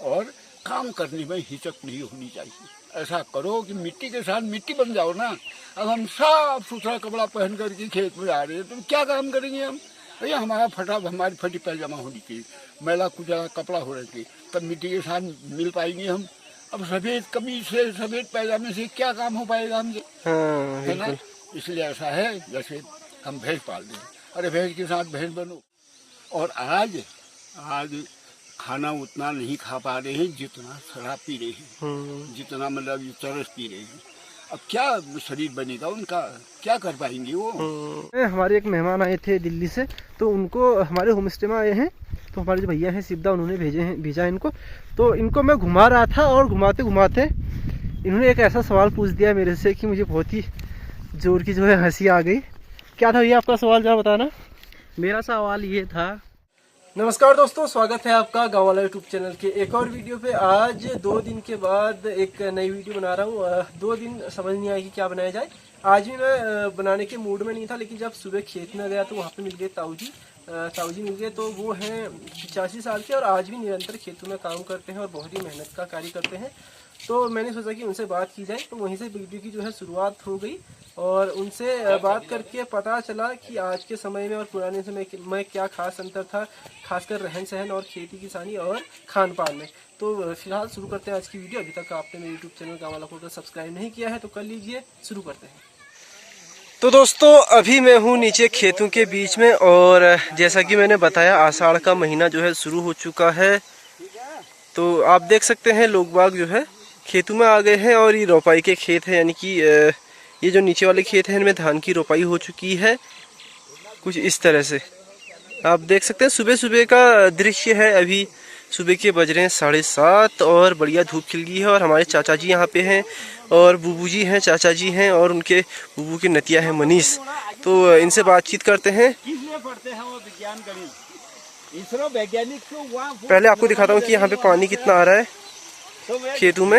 और काम करने में हिचक नहीं होनी चाहिए। ऐसा करो कि मिट्टी के साथ मिट्टी बन जाओ ना। अब हम साफ सुथरा कपड़ा पहन करके खेत में आ रहे हैं तो क्या काम करेंगे हम? भैया हमारी फटी पैजामा होनी चाहिए, मैला कुचला कपड़ा होना चाहिए, तब मिट्टी के साथ मिल पाएंगे हम। अब सफ़ेद कमीज से सफ़ेद पैजामे से क्या काम हो पाएगा हमसे? हाँ, है ना? इसलिए ऐसा है जैसे हम भैंस पाल दें, अरे भैंस के साथ भैंस बनो। और आज खाना उतना नहीं खा पा रहे हैं जितना शराब पी रहे हैं, जितना मतलब ये चरस पी रहे हैं। अब क्या शरीर बनेगा उनका, क्या कर पाएंगे वो? हमारे एक मेहमान आए थे दिल्ली से, तो उनको हमारे होम स्टे में आए हैं, तो हमारे जो भैया हैं शिवदा, उन्होंने भेजा इनको। तो इनको मैं घुमा रहा था और घुमाते घुमाते इन्होंने एक ऐसा सवाल पूछ दिया मेरे से कि मुझे बहुत ही जोर की जो है हंसी आ गई। क्या था भैया आपका सवाल, जरा बताना। मेरा सवाल ये था। नमस्कार दोस्तों, स्वागत है आपका गाँव वाला यूट्यूब चैनल के एक और वीडियो पे। आज 2 दिन के बाद एक नई वीडियो बना रहा हूँ। 2 दिन समझ नहीं आया कि क्या बनाया जाए। आज भी मैं बनाने के मूड में नहीं था, लेकिन जब सुबह खेत में गया तो वहाँ पे मिल गए ताऊ जी मिल गए। तो वो हैं 85 साल के और आज भी निरंतर खेतों में काम करते हैं और बहुत ही मेहनत का कार्य करते हैं। तो मैंने सोचा कि उनसे बात की जाए, तो वहीं से वीडियो की जो है शुरुआत हो गई और उनसे बात करके पता चला कि आज के समय में और पुराने समय में क्या खास अंतर था, खासकर रहन सहन और खेती किसानी और खान पान में। तो फिलहाल शुरू करते हैं आज की वीडियो। अभी तक आपने मेरे यूट्यूब चैनल गाँव वाला को अगर सब्सक्राइब नहीं किया है तो कर लीजिए। शुरू करते हैं। तो दोस्तों अभी मैं हूँ नीचे खेतों के बीच में, और जैसा कि मैंने बताया आषाढ़ का महीना जो है शुरू हो चुका है। तो आप देख सकते हैं लोग बाग जो है खेतों में आ गए हैं, और ये रोपाई के खेत है, यानी कि ये जो नीचे वाले खेत हैं इनमें धान की रोपाई हो चुकी है। कुछ इस तरह से आप देख सकते हैं सुबह सुबह का दृश्य है। अभी सुबह के बज रहे हैं 7:30 और बढ़िया धूप खिल गई है। और हमारे चाचा जी यहाँ पे हैं और बूबू जी हैं, चाचा जी हैं, और उनके बूबू की नतिया है मनीष। तो इनसे बातचीत करते हैं। पहले आपको दिखाता हूँ कि यहाँ पे पानी कितना आ रहा है खेतों में।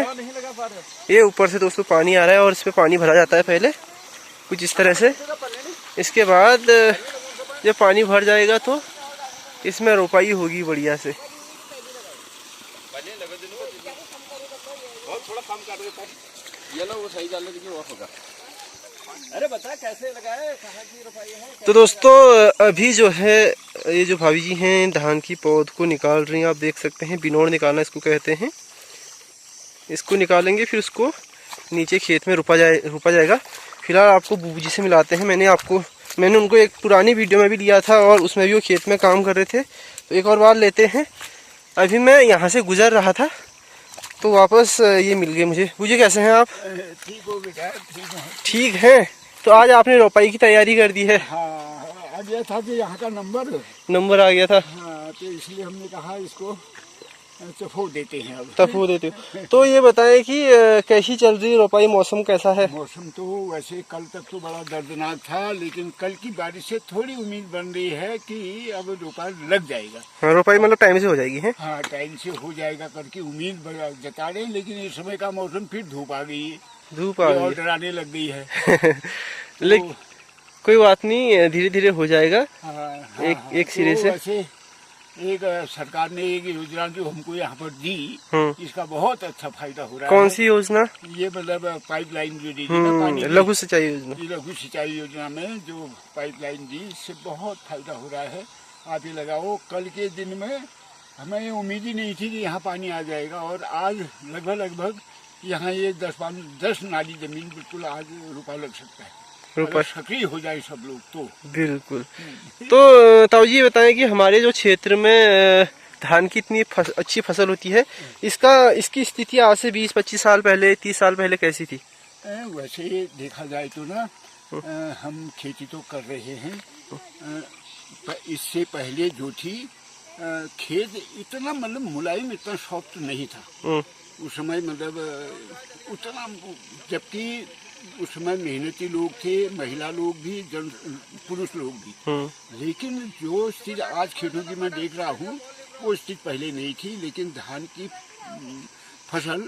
ये ऊपर से दोस्तों पानी आ रहा है और इस पे पानी भरा जाता है पहले कुछ इस तरह से। इसके बाद जब पानी भर जाएगा तो इसमें रोपाई होगी बढ़िया से। तो दोस्तों अभी जो है ये जो भाभी जी हैं धान की पौध को निकाल रही हैं। आप देख सकते हैं बिनौर निकालना इसको कहते हैं। इसको निकालेंगे फिर उसको नीचे खेत में रोपा जाएगा। फिलहाल आपको बूबू जी से मिलाते हैं। मैंने उनको एक पुरानी वीडियो में भी लिया था और उसमें भी वो खेत में काम कर रहे थे। तो एक और बार लेते हैं। अभी मैं यहाँ से गुजर रहा था तो वापस ये मिल गए मुझे। बूजी कैसे हैं आप? ठीक हो बेटा, ठीक है। तो आज आपने रोपाई की तैयारी कर दी है? हाँ, आ गया था कि यहाँ का नंबर आ गया था। हाँ, तो इसलिए हमने कहा इसको तफो देते हैं। अब तफो देते हो। तो ये बताएं कि कैसी चल रही है रोपाई, मौसम कैसा है? मौसम तो वैसे कल तक तो बड़ा दर्दनाक था, लेकिन कल की बारिश से थोड़ी उम्मीद बन रही है कि अब रोपाई लग जाएगा। हाँ, रोपाई मतलब टाइम से हो जाएगी है? हाँ, टाइम से हो जाएगा करके उम्मीद जता रहे हैं। लेकिन इस समय का मौसम फिर धूप आ गई है, धूप आ गई और डराने लग गई है। लेकिन कोई बात नहीं, धीरे धीरे हो जाएगा। हाँ, एक सिरे से। वैसे एक सरकार ने एक योजना जो हमको यहाँ पर दी, इसका बहुत अच्छा फायदा हो रहा है। कौन सी योजना? ये मतलब पाइपलाइन जो दी ना पानी, लघु सिंचाई योजना। लघु सिंचाई योजना में जो पाइपलाइन दी, इससे बहुत फायदा हो रहा है। आप ये लगाओ, कल के दिन में हमें उम्मीद ही नहीं थी कि यहाँ पानी आ जाएगा, और आज लगभग यहाँ ये 10 नाली जमीन बिल्कुल आज रुपा लग सकता है। सक्रिय हो जाए सब लोग तो बिल्कुल। तो ताऊ जी बताएं कि हमारे जो क्षेत्र में धान की इतनी अच्छी फसल होती है, इसकी स्थिति आज से 20-25 साल पहले, 30 साल पहले कैसी थी? वैसे देखा जाए तो ना, हम खेती तो कर रहे हैं। इससे पहले जो थी खेत इतना मतलब मुलायम, इतना सॉफ्ट नहीं था उस समय। मतलब उतना, जबकि उस समय मेहनती लोग थे, महिला लोग भी, पुरुष लोग भी। लेकिन जो स्थिति आज खेतों की मैं देख रहा हूँ वो स्थिति पहले नहीं थी। लेकिन धान की फसल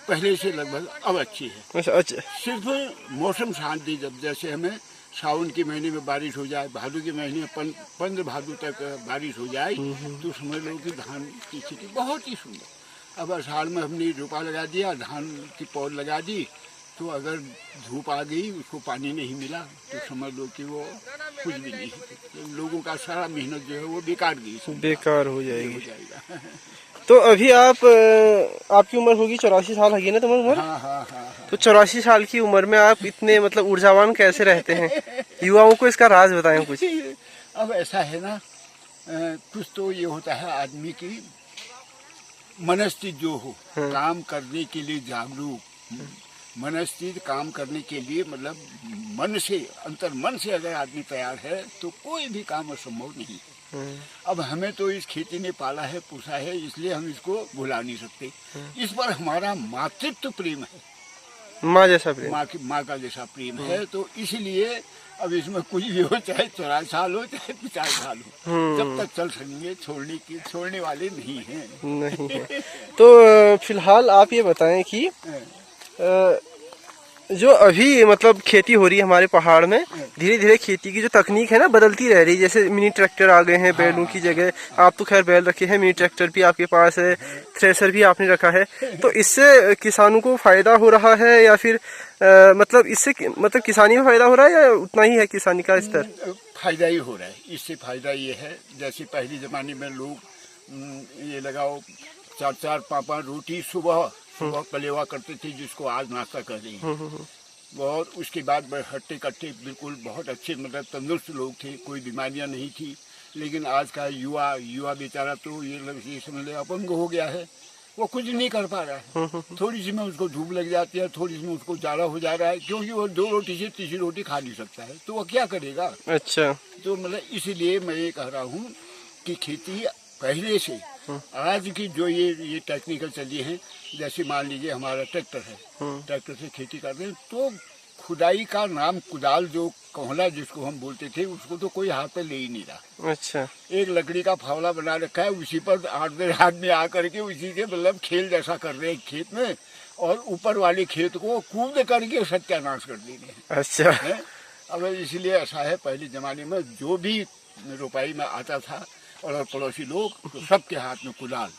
पहले से लगभग अब अच्छी है। अच्छा। सिर्फ मौसम शांत थी। जब जैसे हमें सावन के महीने में बारिश हो जाए, भादों के महीने में 15 भादों तक बारिश हो जाए, तो समझ लो कि धान की स्थिति बहुत ही सुंदर। अब आषाढ़ में हमने रोपा लगा दिया, धान की पौध लगा दी, तो अगर धूप आ गई, उसको पानी नहीं मिला, तो समझ लो कि वो कुछ भी नहीं, तो लोगों का सारा मेहनत जो है वो बेकार गई, बेकार हो हो जाएगी। जाएगा। तो अभी आपकी उम्र होगी 84 साल है ना तुम्हारी उम्र? हाँ हाँ हाँ हाँ। तो 84 साल की उम्र में आप इतने मतलब ऊर्जावान कैसे रहते हैं? युवाओं को इसका राज बताएं कुछ। अब ऐसा है ना, कुछ तो ये होता है आदमी की मनस्थिति जो हो, काम करने के लिए जागरूक, मनस्थिति काम करने के लिए मतलब मन से, अंतर मन से अगर आदमी तैयार है तो कोई भी काम असंभव नहीं है। अब हमें तो इस खेती ने पाला है, पोसा है, इसलिए हम इसको भुला नहीं सकते। इस पर हमारा मातृत्व प्रेम है, माँ जैसा प्रेम, माँ का जैसा प्रेम है, तो इसलिए अब इसमें कुछ भी हो, चाहे 84 साल हो चाहे 50 साल हो, जब तक चल सकेंगे, छोड़ने वाले नहीं हैं। नहीं है। तो फिलहाल आप ये बताएं कि जो अभी मतलब खेती हो रही है हमारे पहाड़ में, धीरे धीरे खेती की जो तकनीक है ना बदलती रह रही है। जैसे मिनी ट्रैक्टर आ गए हैं बैलों की जगह, आप तो खैर बैल रखे हैं, मिनी ट्रैक्टर भी आपके पास है, थ्रेसर भी आपने रखा है। तो इससे किसानों को फायदा हो रहा है या फिर मतलब इससे मतलब किसानी में फायदा हो रहा है या उतना ही है किसानी का स्तर? फायदा ही हो रहा है। इससे फायदा ये है, जैसे पहले जमाने में लोग ये लगाओ 4-4 5-5 रोटी सुबह कलेवा करते थे, जिसको आज नाश्ता कर रही है। और उसके बाद हट्टे कट्टे बिल्कुल बहुत अच्छे मतलब तंदुरुस्त लोग थे, कोई बीमारियां नहीं थी। लेकिन आज का युवा बेचारा तो ये समझ ले अपंग हो गया है, वो कुछ नहीं कर पा रहा है। थोड़ी सी में उसको धूप लग जाती है, थोड़ी सी में उसको जाड़ा हो जा रहा है, क्योंकि वो 2 रोटी से तीसरी रोटी खा नहीं सकता है, तो वो क्या करेगा। अच्छा, तो मतलब इसलिए मैं ये कह रहा हूँ कि खेती पहले से आज की जो ये टेक्निकल चली है, जैसे मान लीजिए हमारा ट्रैक्टर है, ट्रैक्टर से खेती करते हैं, तो खुदाई का नाम कुदाल जो कोहला जिसको हम बोलते थे, उसको तो कोई हाथ पे ले ही नहीं रहा। अच्छा, एक लकड़ी का फावड़ा बना रखा है, उसी पर 8-10 आदमी आकर के उसी के मतलब खेल जैसा कर रहे हैं खेत में, और ऊपर वाले खेत को कूद करके सत्यानाश कर दे रहे हैं। अच्छा है? अब इसलिए ऐसा है, पहले जमाने में जो भी रोपाई में आता था और पड़ोसी लोग, तो सबके हाथ में कुदाल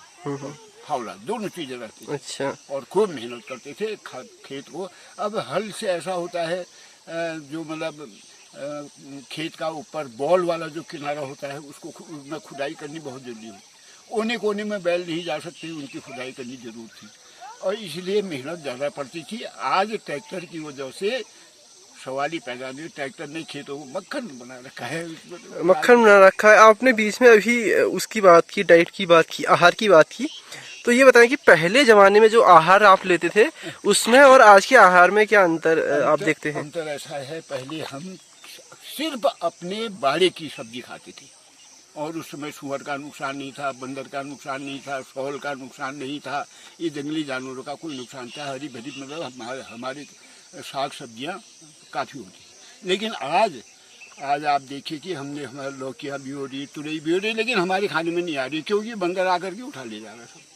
फावड़ा दोनों चीजें रहती थी। अच्छा, और खूब मेहनत करते थे खेत को। अब हल से ऐसा होता है, जो मतलब खेत का ऊपर बॉल वाला जो किनारा होता है, उसको में खुदाई करनी बहुत जरूरी है। कोने कोने में बैल नहीं जा सकते, उनकी खुदाई करनी जरूर थी, और इसलिए मेहनत ज़्यादा पड़ती थी। आज ट्रैक्टर की वजह से सवाल ही पैदा नहीं, ट्रैक्टर ने खेतों को मक्खन बना रखा है, मक्खन बना रखा है। आपने बीच में अभी उसकी बात की, डाइट की बात की, आहार की बात की, तो ये बताएं कि पहले जमाने में जो आहार आप लेते थे उसमें और आज के आहार में क्या अंतर आप देखते हैं? अंतर ऐसा है, पहले हम सिर्फ अपने बाड़े की सब्जी खाते थे, और उस समय सुअर का नुकसान नहीं था, बंदर का नुकसान नहीं था, शौल का नुकसान नहीं था, ये जंगली जानवरों का कोई नुकसान था। हरी भरी मतलब हमारी साग सब्जियां काफ़ी होती। लेकिन आज आप देखिए कि हमने हमारे लौकिया भी हो रही, तुरई भी हो रही, लेकिन हमारे खाने में नहीं आ रही, क्योंकि बंदर आकर के उठा ले जा रहा सब।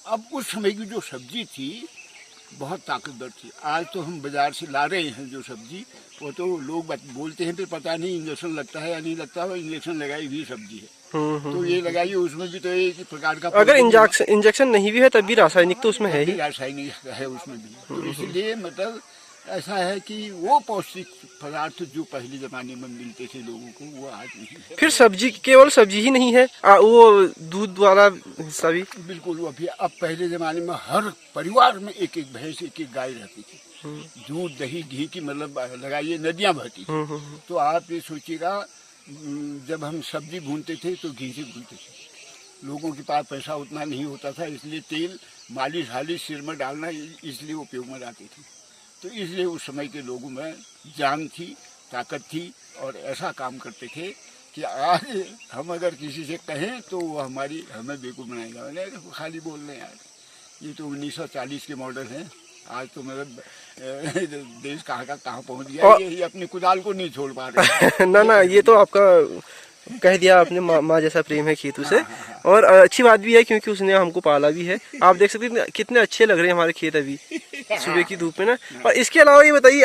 अब उस समय की जो सब्जी थी बहुत ताकतवर थी। आज तो हम बाजार से ला रहे हैं जो सब्जी, वो तो लोग बोलते हैं, फिर पता नहीं इंजेक्शन लगता है या नहीं लगता, वो इंजेक्शन लगाई हुई सब्जी है। तो ये लगाइए, उसमें भी तो एक प्रकार का, अगर इंजेक्शन नहीं भी है तब भी रासायनिक तो उसमें है ही, रासायनिक है उसमें भी। तो इसलिए मतलब ऐसा है कि वो पौष्टिक पदार्थ जो पहले जमाने में मिलते थे लोगों को, वो आज नहीं है। फिर सब्जी, केवल सब्जी ही नहीं है, वो दूध वाला हिस्सा भी बिल्कुल। वो भी अब पहले जमाने में हर परिवार में एक एक भैंस, एक एक गाय रहती थी, दूध दही घी की मतलब लगाइए नदियां बहती थी। तो आप ये सोचिएगा, जब हम सब्जी भूनते थे तो घी से भूनते थे, लोगों के पास पैसा उतना नहीं होता था, इसलिए तेल मालिश हालिश सिर में डालना इसलिए उपयोग में लाते थे। तो इसलिए उस समय के लोगों में जान थी, ताकत थी, और ऐसा काम करते थे कि आज हम अगर किसी से कहें तो वो हमें बेवकूफ़ बनाएगा, खाली बोल रहे हैं यार, ये तो 1940 के मॉडल हैं। आज तो मतलब देश कहाँ का कहाँ पहुँच गया, ये अपने कुदाल को नहीं छोड़ पा रहे। ना ये तो आपका कह दिया आपने, माँ जैसा प्रेम है खेतों से। और अच्छी बात भी है क्योंकि उसने हमको पाला भी है। आप देख सकते हैं कितने अच्छे लग रहे हैं हमारे खेत अभी सुबह की धूप में ना। और इसके अलावा ये बताइए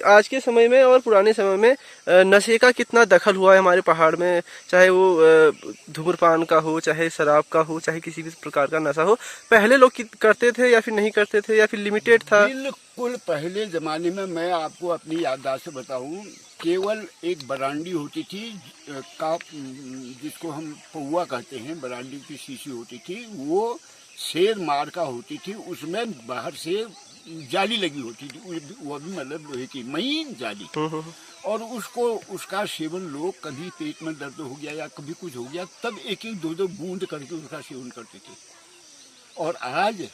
आज के समय में और पुराने समय में नशे का कितना दखल हुआ है हमारे पहाड़ में, चाहे वो धूम्रपान का हो, चाहे शराब का हो, चाहे किसी भी प्रकार का नशा हो। पहले लोग करते थे या फिर नहीं करते थे या फिर लिमिटेड था? बिल्कुल पहले जमाने में मैं आपको अपनी याददाश्त से बताऊं, केवल एक बरांडी होती थी जिसको हम पौआ कहते हैं, बरांडी की शीशी होती थी, वो शेर मार का होती थी, उसमें बाहर से जाली लगी होती थी, वो भी मतलब लोहे की महीन जाली। और उसका सेवन लोग कभी पेट में दर्द हो गया या कभी कुछ हो गया तब एक एक दो दो बूंद करके उसका सेवन करते थे। और आज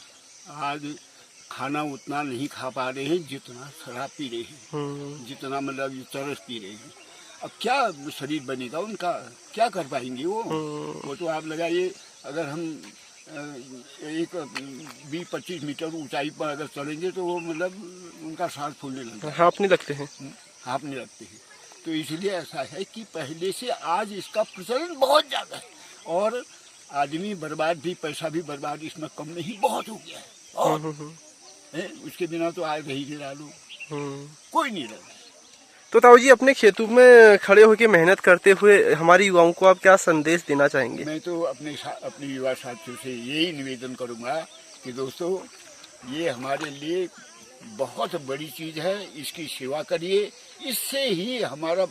खाना उतना नहीं खा पा रहे हैं जितना शराब पी रहे हैं, जितना मतलब चरस पी रहे हैं। अब क्या शरीर बनेगा उनका, क्या कर पाएंगे वो तो आप लगाइए, अगर हम एक 20-25 मीटर ऊंचाई पर अगर चलेंगे तो वो मतलब उनका सांस फूलने लगता है, हाँफने लगते हैं। हाँफने लगते हैं। तो इसलिए ऐसा है कि पहले से आज इसका प्रचलन बहुत ज़्यादा है और आदमी बर्बाद भी, पैसा भी बर्बाद इसमें कम नहीं, बहुत हो गया है, बहुत है। उसके बिना तो आज रही नहीं रहा लोग, कोई नहीं रहा। तो ताऊ जी, अपने खेतों में खड़े होकर मेहनत करते हुए हमारे युवाओं को आप क्या संदेश देना चाहेंगे? मैं तो अपने युवा साथियों से यही निवेदन करूंगा कि दोस्तों, ये हमारे लिए बहुत बड़ी चीज़ है, इसकी सेवा करिए, इससे ही हमारा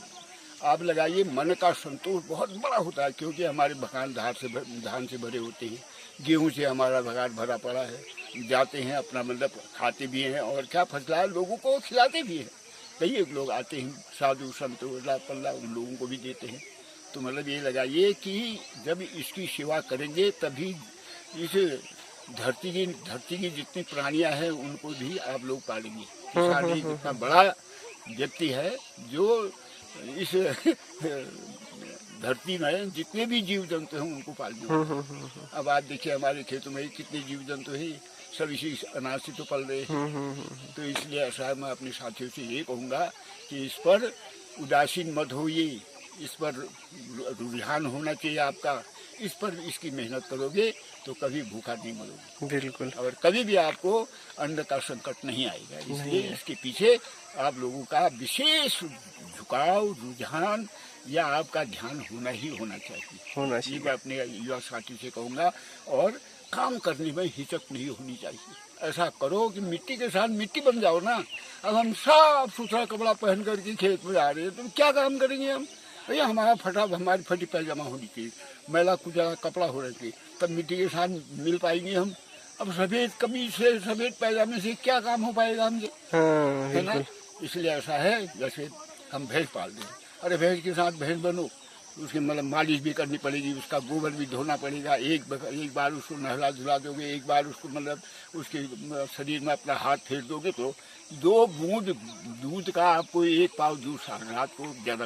आप लगाइए मन का संतोष बहुत बड़ा होता है, क्योंकि हमारे भगवान धान से भरे होते हैं, गेहूं से हमारा भगवान भरा पड़ा है, जाते हैं अपना मतलब खाते भी हैं और क्या फसला लोगों को खिलाते भी हैं। कई एक लोग आते हैं, साधु संत पल्ला, उन लोगों को भी देते हैं। तो मतलब ये लगाइए कि जब इसकी सेवा करेंगे तभी इस धरती की जितनी प्राणियां हैं उनको भी आप लोग पालेंगे। किसान ही इतना बड़ा व्यक्ति है जो इस धरती में जितने भी जीव जंतु हैं उनको पालते। अब आप देखिए हमारे खेतों में कितने जीव जंतु हैं, सब इसी अनाज से तो पल रहे हैं। तो इसलिए ऐसा मैं अपने साथियों से ये कहूँगा कि इस पर उदासीन मत होइए, इस पर रुझान होना चाहिए आपका, इस पर इसकी मेहनत करोगे तो कभी भूखा नहीं मरोगे, बिल्कुल, और कभी भी आपको अन्न का संकट नहीं आएगा। इसलिए इसके पीछे आप लोगों का विशेष झुकाव, रुझान या आपका ध्यान होना चाहिए। मैं अपने युवा साथी से कहूँगा, और काम करने में हिचक नहीं होनी चाहिए। ऐसा करो कि मिट्टी के साथ मिट्टी बन जाओ ना। अब हम साफ सुथरा कपड़ा पहन करके खेत में जा रहे हैं तो क्या काम करेंगे हम? भैया हमारी फटी पैजामा होनी चाहिए, मैला कुचला कपड़ा होना चाहिए, तब मिट्टी के साथ मिल पाएंगे हम। अब सफ़ेद कमीज से, सफ़ेद पैजामे से क्या काम हो पाएगा हमसे, है ना? इसलिए ऐसा है, जैसे हम भैंस पाल दें, अरे भैंस के साथ भैंस बनो, उसकी मतलब मालिश भी करनी पड़ेगी, उसका गोबर भी धोना पड़ेगा, एक बार उसको नहला धुला दोगे, एक बार उसको मतलब उसके शरीर में अपना हाथ फेर दोगे तो 2 बूंद दूध का आपको 1 पाव दूध रात को ज़्यादा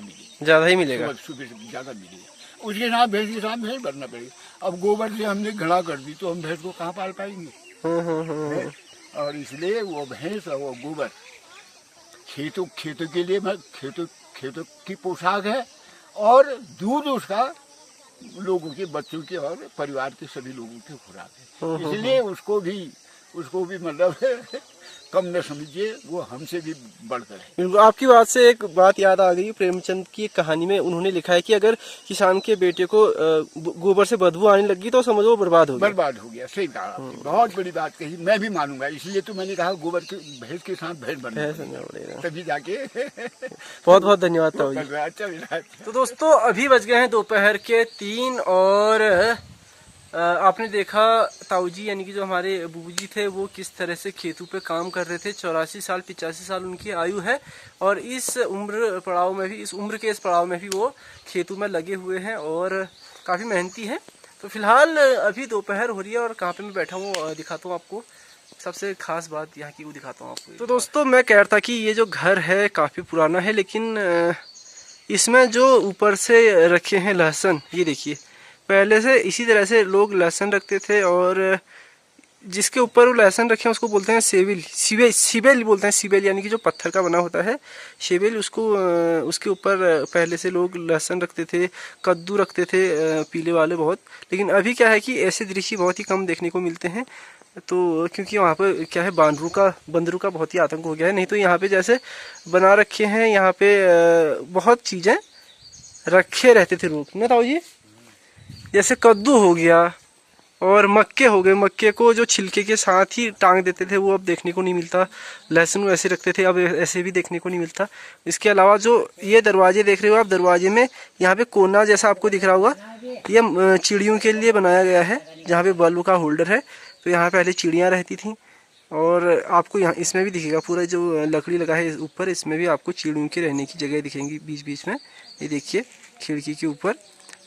ही मिलेगा, सुबह ज़्यादा मिलेगा। उसके साथ भैंस के साथ भैंस भरना पड़ेगा। अब गोबर से हमने घड़ा कर दी तो हम भैंस को कहाँ पाल पाएंगे? और इसलिए वो भैंस और वो गोबर खेतों के लिए खेतों की पोशाक है, और दूध उसका लोगों के, बच्चों के और परिवार के सभी लोगों की खुराक है। इसलिए उसको भी मतलब कम न समझिए, वो हमसे भी बढ़कर है। बिल्कुल, आपकी बात से एक बात याद आ गई। प्रेमचंद की एक कहानी में उन्होंने लिखा है कि अगर किसान के बेटे को गोबर से बदबू आने लगी तो समझो वो बर्बाद हो गया। सही कहा आपने, बहुत बड़ी बात कही, मैं भी मानूंगा। इसलिए तो मैंने कहा गोबर के भैंस के साथ भैंस बनना पड़ेगा, तभी जाके। बहुत बहुत धन्यवाद ताऊ जी। तो दोस्तों, अभी बज गए हैं दोपहर के 3 और आपने देखा ताऊ जी यानी कि जो हमारे बूबू जी थे वो किस तरह से खेतों पे काम कर रहे थे। 84 साल 85 साल उनकी आयु है, और इस उम्र के इस पड़ाव में भी वो खेतों में लगे हुए हैं और काफ़ी मेहनती हैं। तो फिलहाल अभी दोपहर हो रही है और कहाँ पे मैं बैठा हूँ दिखाता हूँ आपको। सबसे खास बात यहाँ की वो दिखाता हूँ आपको। तो दोस्तों, मैं कह रहा था कि ये जो घर है काफ़ी पुराना है, लेकिन इसमें जो ऊपर से रखे हैं लहसुन, ये देखिए, पहले से इसी तरह से लोग लहसुन रखते थे और जिसके ऊपर वो लहसुन रखे हैं उसको बोलते हैं सेविल, सीबेल बोलते हैं, सीबेल यानी कि जो पत्थर का बना होता है शेबेल, उसको उसके ऊपर पहले से लोग लहसुन रखते थे, कद्दू रखते थे पीले वाले बहुत। लेकिन अभी क्या है कि ऐसे दृश्य बहुत ही कम देखने को मिलते हैं, तो क्योंकि वहाँ पर क्या है बंदरों का बहुत ही आतंक हो गया है। नहीं तो यहाँ पे जैसे बना रखे हैं, यहाँ पे बहुत चीज़ें रखे रहते थे लोग ना ताऊ जी। जैसे कद्दू हो गया और मक्के हो गए, मक्के को जो छिलके के साथ ही टांग देते थे वो अब देखने को नहीं मिलता। लहसुन ऐसे रखते थे, अब ऐसे भी देखने को नहीं मिलता। इसके अलावा जो ये दरवाजे देख रहे हो आप, दरवाजे में यहाँ पे कोना जैसा आपको दिख रहा होगा, ये चिड़ियों के लिए बनाया गया है, जहाँ पे बल्ब का होल्डर है। तो यहाँ पहले चिड़ियाँ रहती थी और आपको यहाँ इसमें भी दिखेगा, पूरा जो लकड़ी लगा है ऊपर, इसमें भी आपको चिड़ियों के रहने की जगह दिखेंगी बीच बीच में। ये देखिए खिड़की के ऊपर।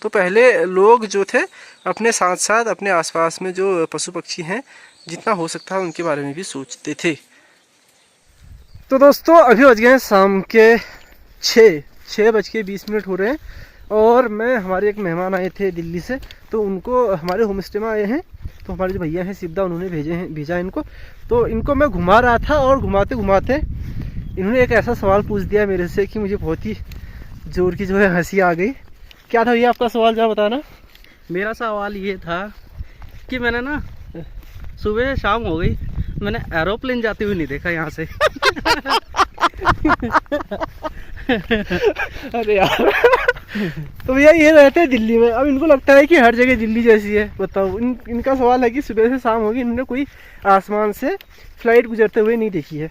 तो पहले लोग जो थे अपने साथ साथ अपने आसपास में जो पशु पक्षी हैं जितना हो सकता है उनके बारे में भी सोचते थे। तो दोस्तों अभी बज गए हैं शाम के 6:20 हो रहे हैं और हमारे एक मेहमान आए थे दिल्ली से, तो उनको हमारे होम स्टे में आए हैं। तो हमारे जो भैया हैं सिद्धा, उन्होंने भेजा इनको। तो इनको मैं घुमा रहा था और घुमाते घुमाते इन्होंने एक ऐसा सवाल पूछ दिया मेरे से कि मुझे बहुत ही जोर की जो है हंसी आ गई। क्या था भैया आपका सवाल, जरा बताना। मेरा सवाल ये था कि मैंने ना सुबह शाम हो गई, मैंने एरोप्लेन जाते हुए नहीं देखा यहाँ से। अरे यार तो भैया ये रहते हैं दिल्ली में, अब इनको लगता है कि हर जगह दिल्ली जैसी है। बताओ, इनका सवाल है कि सुबह से शाम होगी इन्होंने कोई आसमान से फ्लाइट गुजरते हुए नहीं देखी है।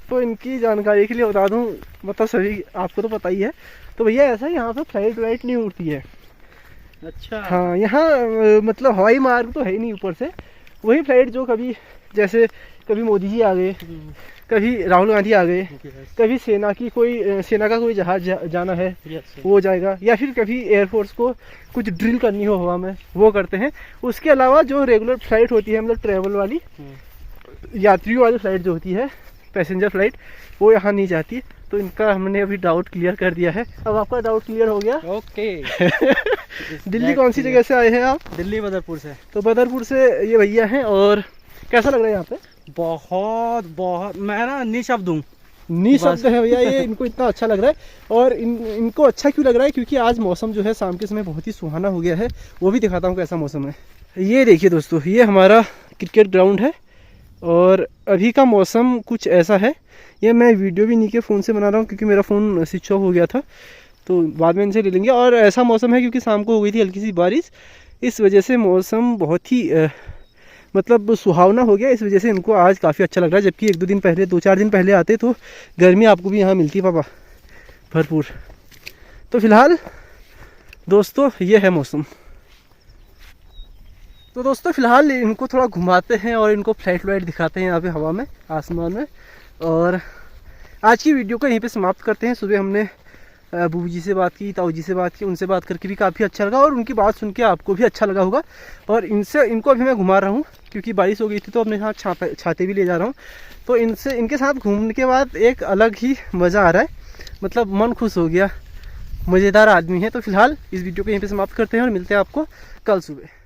तो इनकी जानकारी के लिए बता दूं, मतलब सभी आपको तो पता ही है। तो भैया ऐसा यहाँ पे फ्लाइट व्लाइट नहीं उड़ती है। अच्छा। हाँ, यहाँ मतलब हवाई मार्ग तो है ही नहीं ऊपर से। वही फ्लाइट जो कभी, जैसे कभी मोदी जी आ गए, कभी राहुल गांधी आ गए, कभी सेना का कोई जहाज जाना है वो जाएगा, या फिर कभी एयरफोर्स को कुछ ड्रिल करनी हो हवा में वो करते हैं। उसके अलावा जो रेगुलर फ्लाइट होती है, मतलब ट्रैवल वाली यात्रियों वाली फ्लाइट जो होती है, पैसेंजर फ्लाइट, वो यहाँ नहीं जाती। तो इनका हमने अभी डाउट क्लियर कर दिया है। अब आपका डाउट क्लियर हो गया। ओके। दिल्ली कौन सी जगह से आए हैं आप? दिल्ली बदरपुर से। तो बदरपुर से ये भैया हैं। और कैसा लग रहा है यहाँ पे? बहुत मैं ना निशब्द हूँ, निशब्द है भैया ये। इनको इतना अच्छा लग रहा है। और इनको अच्छा क्यों लग रहा है? क्योंकि आज मौसम जो है शाम के समय बहुत ही सुहाना हो गया है। वो भी दिखाता हूँ कैसा मौसम है। ये देखिए दोस्तों, ये हमारा क्रिकेट ग्राउंड है और अभी का मौसम कुछ ऐसा है। ये मैं वीडियो भी इन्हीं के फ़ोन से बना रहा हूँ क्योंकि मेरा फ़ोन स्विच ऑफ हो गया था, तो बाद में इनसे ले लेंगे। और ऐसा मौसम है क्योंकि शाम को हो गई थी हल्की सी बारिश, इस वजह से मौसम बहुत ही मतलब सुहावना हो गया। इस वजह से इनको आज काफ़ी अच्छा लग रहा है। जबकि 2-4 दिन पहले आते तो गर्मी आपको भी यहाँ मिलती पापा भरपूर। तो फिलहाल दोस्तों ये है मौसम। तो दोस्तों फिलहाल इनको थोड़ा घुमाते हैं और इनको फ्लाइट व्लाइट दिखाते हैं यहाँ पे हवा में, आसमान में। और आज की वीडियो को यहीं पे समाप्त करते हैं। सुबह हमने बूबू जी से बात की, ताऊ जी से बात की, उनसे बात करके भी काफ़ी अच्छा लगा और उनकी बात सुन के आपको भी अच्छा लगा होगा। और इनको अभी मैं घुमा रहा हूँ क्योंकि बारिश हो गई थी, तो अपने साथ छाते भी ले जा रहा हूँ। तो इनके साथ घूमने के बाद एक अलग ही मज़ा आ रहा है, मतलब मन खुश हो गया। मज़ेदार आदमी है। तो फिलहाल इस वीडियो को यहीं पर समाप्त करते हैं और मिलते हैं आपको कल सुबह।